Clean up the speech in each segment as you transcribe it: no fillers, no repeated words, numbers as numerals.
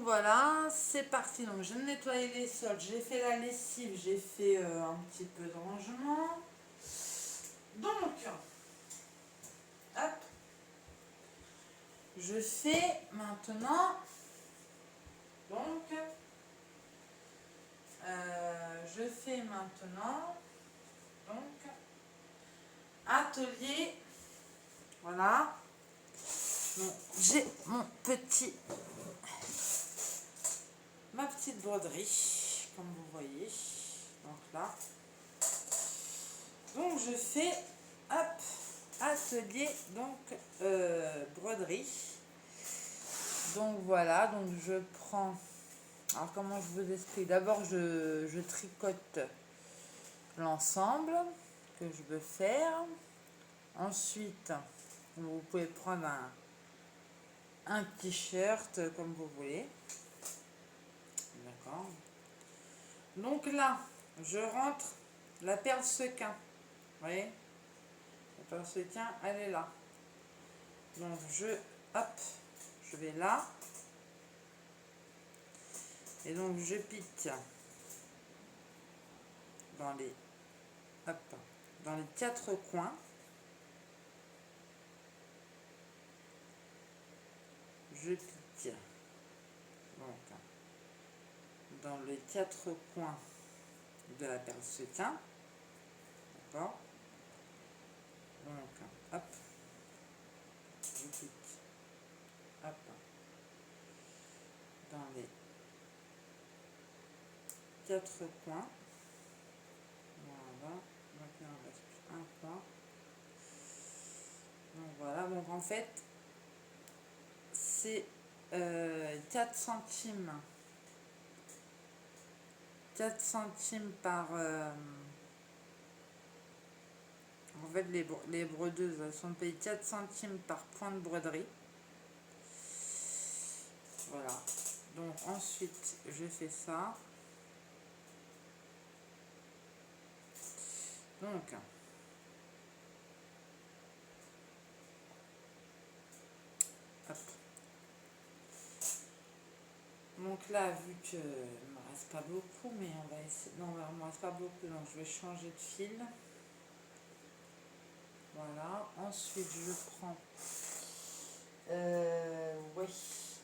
voilà, c'est parti. Donc je nettoie les sols, j'ai fait la lessive, j'ai fait un petit peu de rangement. Donc, hop, je fais maintenant, donc, je fais maintenant, donc, atelier, voilà. Donc, j'ai mon petit, ma petite broderie, comme vous voyez, donc là. Donc je fais, hop, atelier, donc, broderie. Donc voilà, donc je prends, alors comment je vous explique, d'abord je tricote l'ensemble que je veux faire. Ensuite, vous pouvez prendre un t-shirt comme vous voulez. D'accord. Donc là, je rentre la perle sequin. Vous voyez, la perle sequin, elle est là. Donc hop, je vais là. Et donc je pique dans les, hop, dans les 4 coins. Je pique donc dans les 4 coins de la perle sequin. D'accord. Donc hop, je pique, hop, dans les 4 coins. Voilà, donc il en reste un coin. Donc voilà, donc en fait c'est 4 centimes. 4 centimes par... en fait, les brodeuses, elles sont payées 4 centimes par point de broderie. Voilà. Donc ensuite, je fais ça. Donc, hop. Donc là, vu que il me reste pas beaucoup, mais on va essayer... Non, il me reste pas beaucoup, donc je vais changer de fil. Voilà. Ensuite, je prends... ouais,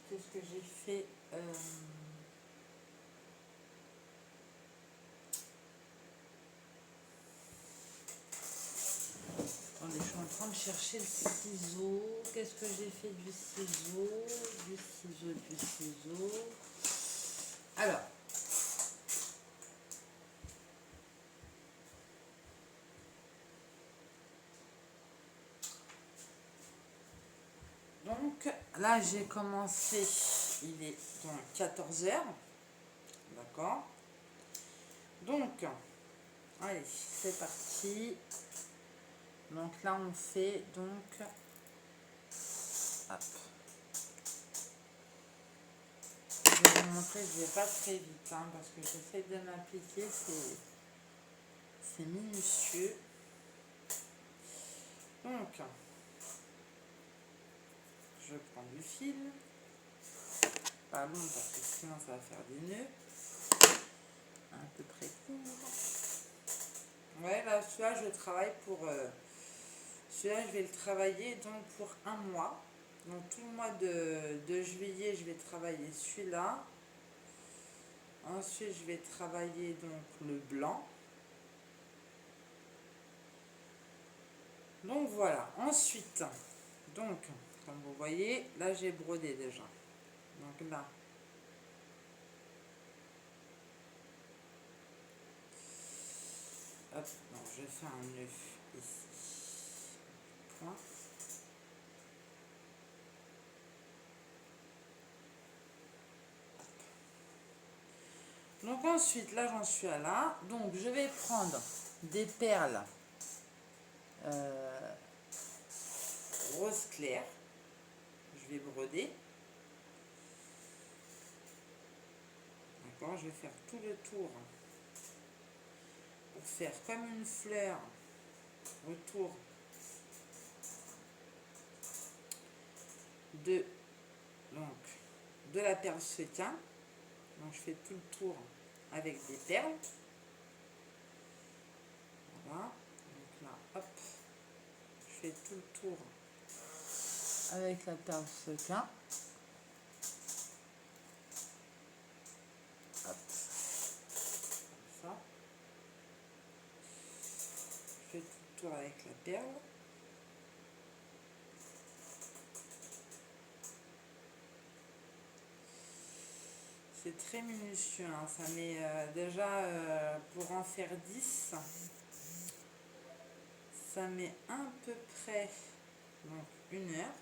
qu'est-ce que j'ai fait Attendez, je suis en train de chercher le ciseau. Qu'est-ce que j'ai fait du ciseau? Du ciseau, du ciseau. Alors, donc là j'ai commencé, il est donc 14 h, d'accord. Donc, allez, c'est parti. Donc là on fait donc, hop. Je vais vous montrer, je vais pas très vite hein, parce que j'essaie de m'appliquer, c'est minutieux. Donc, je prends du fil, pas long parce que sinon ça va faire des nœuds, à peu près court. Ouais, là, celui-là, je travaille pour... celui-là, je vais le travailler donc pour un mois. Donc tout le mois de juillet, je vais travailler celui-là. Ensuite, je vais travailler donc le blanc. Donc voilà. Ensuite, donc, comme vous voyez, là, j'ai brodé déjà. Donc là, hop, donc je fais un nœud ici. Point. Donc ensuite, là j'en suis à là. Donc je vais prendre des perles rose clair. Je vais broder. D'accord, je vais faire tout le tour pour faire comme une fleur autour de donc de la perle sequin. Donc je fais tout le tour avec des perles. Voilà. Donc là, hop, je fais tout le tour avec la perle sequin. Hop. Comme ça. Je fais tout le tour avec la perle. C'est très minutieux, hein. Ça met déjà pour en faire 10, ça met à peu près donc 1 heure.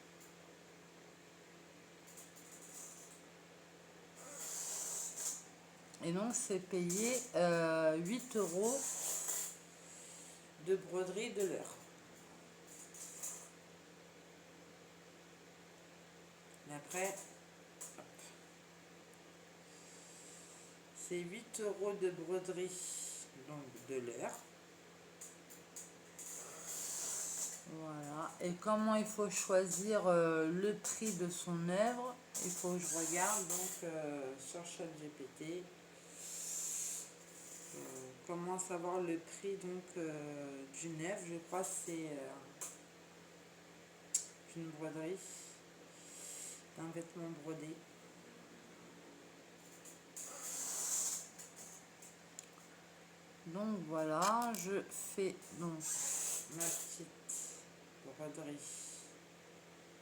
Et donc c'est payé 8 € de broderie de l'heure. Et après, c'est 8 € de broderie donc de l'heure. Voilà. Et comment il faut choisir le prix de son œuvre? Il faut que je regarde donc sur ChatGPT. Comment savoir le prix donc d'une œuvre? Je crois que c'est une broderie, d'un vêtement brodé. Donc voilà, je fais donc ma petite broderie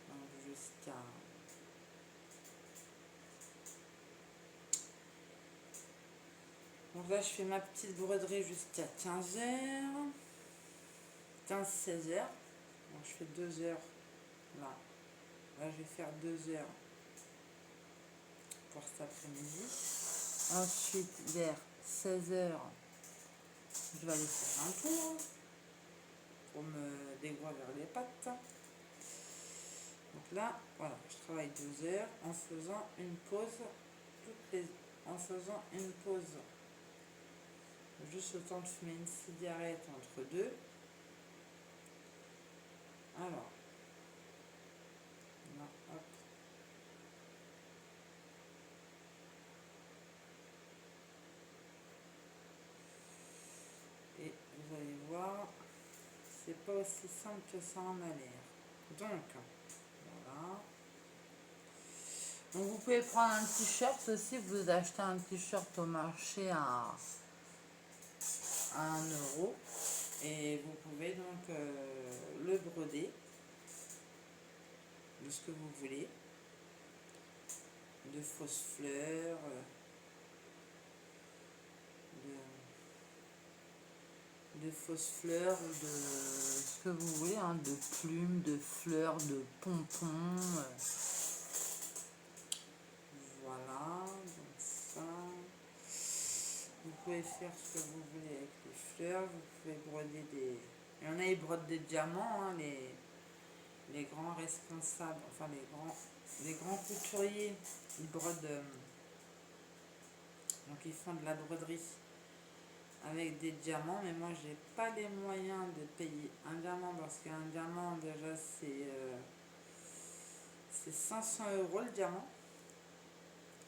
donc jusqu'à donc là je fais ma petite broderie jusqu'à 15 h, 15-16 h. Donc je fais 2 heures là. Là je vais faire 2 heures pour cet après-midi. Ensuite vers 16 h, je vais aller faire un tour pour me dégourdir les pattes. Donc là, voilà, je travaille 2 heures en faisant une pause en faisant une pause juste le temps de fumer une cigarette entre deux. Alors, là, hop. Et vous allez voir, c'est pas aussi simple que ça en a l'air. Donc, voilà. Donc vous pouvez prendre un t-shirt aussi, vous achetez un t-shirt au marché à 1 € et vous pouvez donc le broder de ce que vous voulez, de fausses fleurs, de fausses fleurs ou de ce que vous voulez, hein, de plumes, de fleurs, de pompons. Voilà, donc ça. Vous pouvez faire ce que vous voulez avec les fleurs, vous pouvez broder des... Il y en a, ils brodent des diamants, hein, les grands responsables, enfin les grands couturiers, ils brodent, donc ils font de la broderie avec des diamants, mais moi j'ai pas les moyens de payer un diamant parce qu'un diamant déjà c'est 500 € le diamant,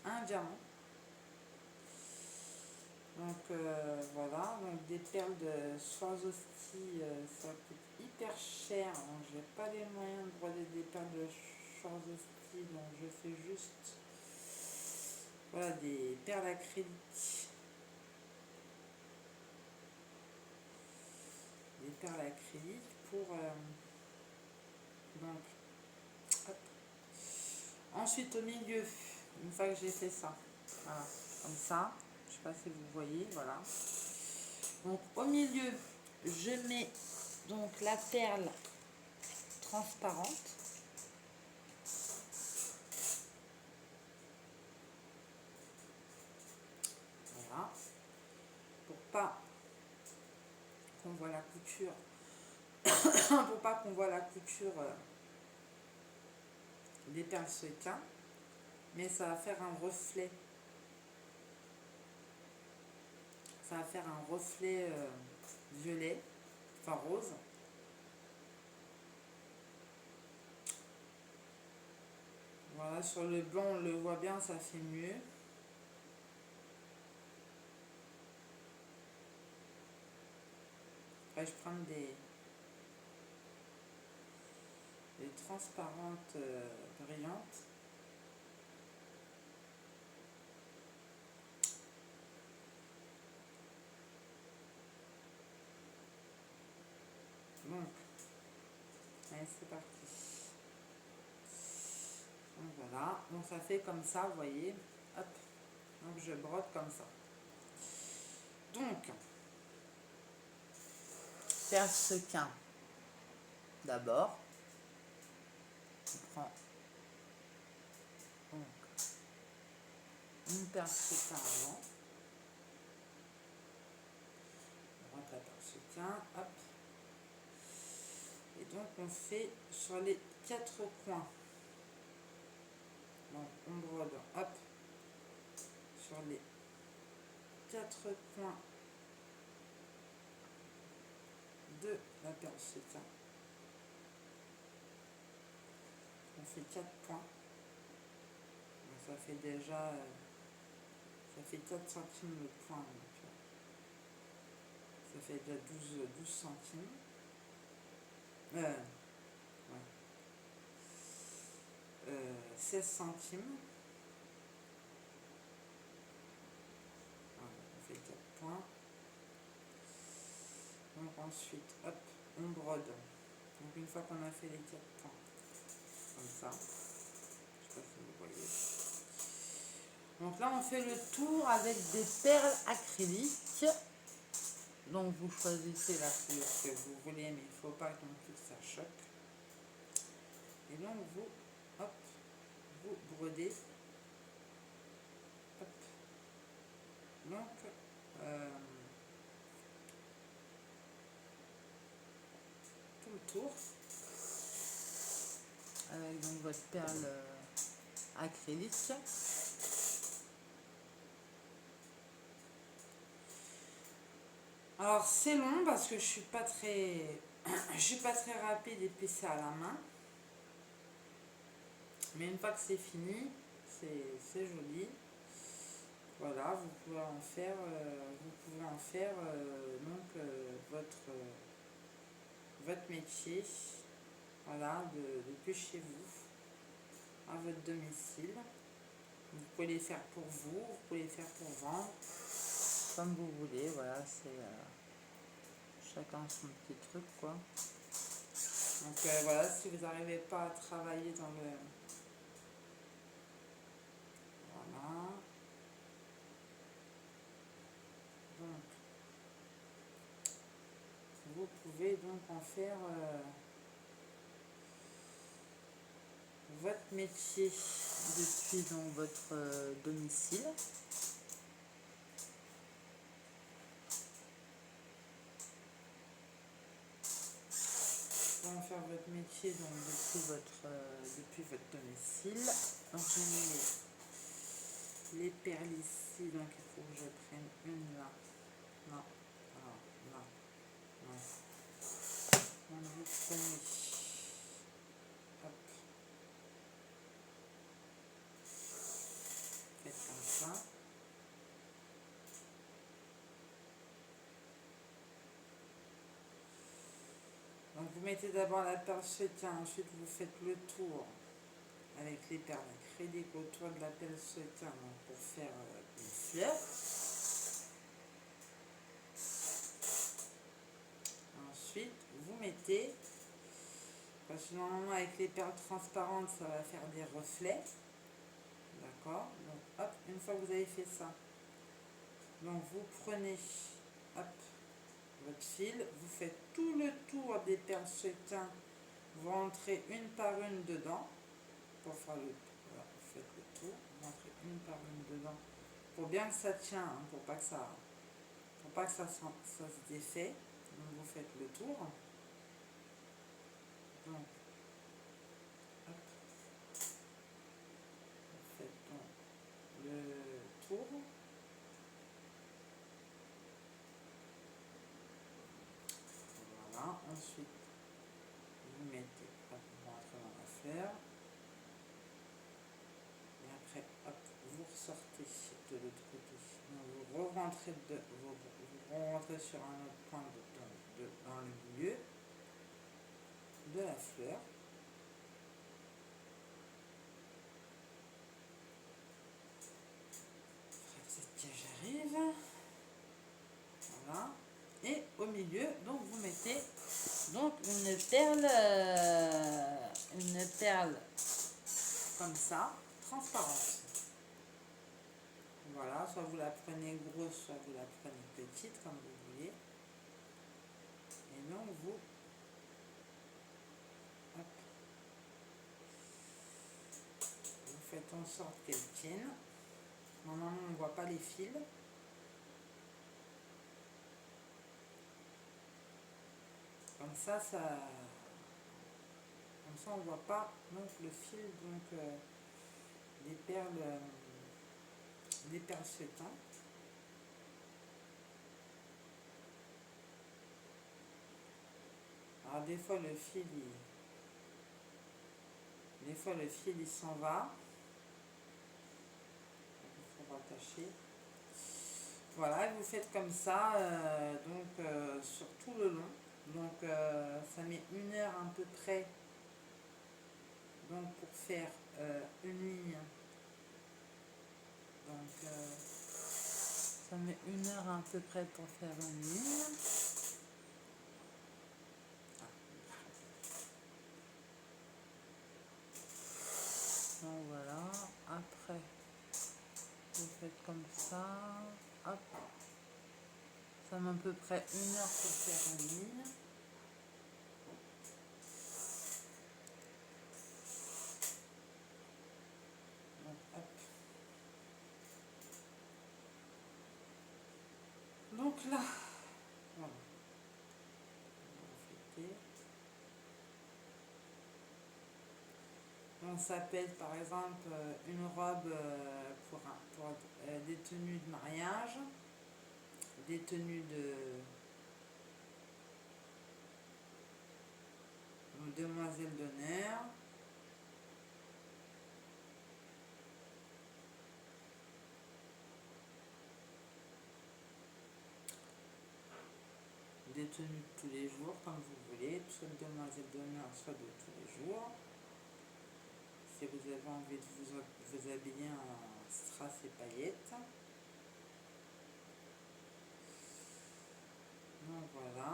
un diamant. Donc voilà, donc des perles de Swarovski, ça coûte hyper cher, donc j'ai pas les moyens de broder des perles de Swarovski, donc je fais juste voilà, des perles acryliques. Des perles acryliques pour donc hop. Ensuite au milieu, une fois que j'ai fait ça, voilà, comme ça, je sais pas si vous voyez, voilà. Donc au milieu, je mets donc la perle transparente. Voilà. Pour pas qu'on voit la couture. Pour pas qu'on voit la couture des perles sequins. Mais ça va faire un reflet. Ça va faire un reflet violet, enfin rose. Alors là, sur le blanc, on le voit bien, ça fait mieux. Après, je prends des transparentes brillantes. Donc, allez, c'est parti. Donc voilà, donc ça fait comme ça, vous voyez. Hop, donc je brode comme ça. Donc, perle sequin. D'abord, je prends donc une perle sequin avant. On rentre la perle sequin, hop. Et donc on fait sur les 4 coins. Donc on brode, hop, sur les 4 coins de la perle sequin. On fait 4 points. Donc ça fait déjà ça fait 4 centimes le point. Donc, ça fait déjà 12 centimes. Ouais. 16 centimes. Voilà, on fait 4 points. Donc ensuite, hop, on brode. Donc une fois qu'on a fait les 4 points, comme ça, je sais pas si vous voyez. Donc là, on fait le tour avec des perles acryliques. Donc vous choisissez la couleur que vous voulez, mais il ne faut pas non plus que ça choque. Et donc vous, hop, vous brodez. Hop. Donc, tout le tour avec donc votre perle acrylique. Alors c'est long parce que je suis pas très rapide et puis c'est à la main. Mais une fois que c'est fini, c'est joli. Voilà, vous pouvez en faire, donc votre métier, voilà, depuis chez vous, à votre domicile. Vous pouvez les faire pour vous pouvez les faire pour vendre, comme vous voulez. Voilà, c'est chacun son petit truc, quoi. Donc voilà, si vous n'arrivez pas à travailler dans le... Voilà. Donc, vous pouvez donc en faire votre métier depuis donc votre domicile. Vous pouvez en faire votre métier donc depuis votre domicile. Donc je mets les perles ici, donc il faut que je prenne une là. Non, alors là, non. Donc vous prenez, hop, faites comme ça. Donc vous mettez d'abord la perle sequin, ensuite vous faites le tour avec les perles acryliques autour de la perle sequin pour faire une fleur. Ensuite vous mettez, parce que normalement avec les perles transparentes ça va faire des reflets, d'accord. Donc hop, une fois que vous avez fait ça, donc vous prenez, hop, votre fil, vous faites tout le tour des perles sequin, vous rentrez une par une dedans pour faire le tour. Voilà, vous faites le tour, vous rentrez une par une dedans pour bien que ça tienne, hein, pour pas que ça se défait. Donc vous faites le tour. Donc hop, vous faites donc le tour. Voilà, ensuite vous mettez, hop, vous rentrez dans la fleur. rentrez, vous rentrez sur un autre point dans le milieu de la fleur. Peut-être que j'arrive. Voilà. Et au milieu, donc vous mettez donc une perle comme ça, transparente. Voilà, soit vous la prenez grosse, soit vous la prenez petite, comme vous voulez. Et donc vous, hop, vous faites en sorte qu'elle tienne. Normalement, on ne voit pas les fils. Comme ça, on ne voit pas donc le fil donc des perles feuilletants. Alors des fois le fil il s'en va. Il faut rattacher. Voilà, vous faites comme ça sur tout le long. Donc ça met 1 heure à peu près donc pour faire une ligne. Donc ça met 1 heure à peu près pour faire une ligne. Donc voilà, après vous faites comme ça, hop, ça met à peu près 1 heure pour faire une ligne. Donc, hop. Donc là, voilà. On s'appelle par exemple une robe pour des tenues de mariage, des tenues de demoiselle d'honneur. Des tenues de tous les jours, comme vous voulez, soit de demoiselle d'honneur, soit de tous les jours. Si vous avez envie de vous habiller en strass et paillettes. Donc voilà.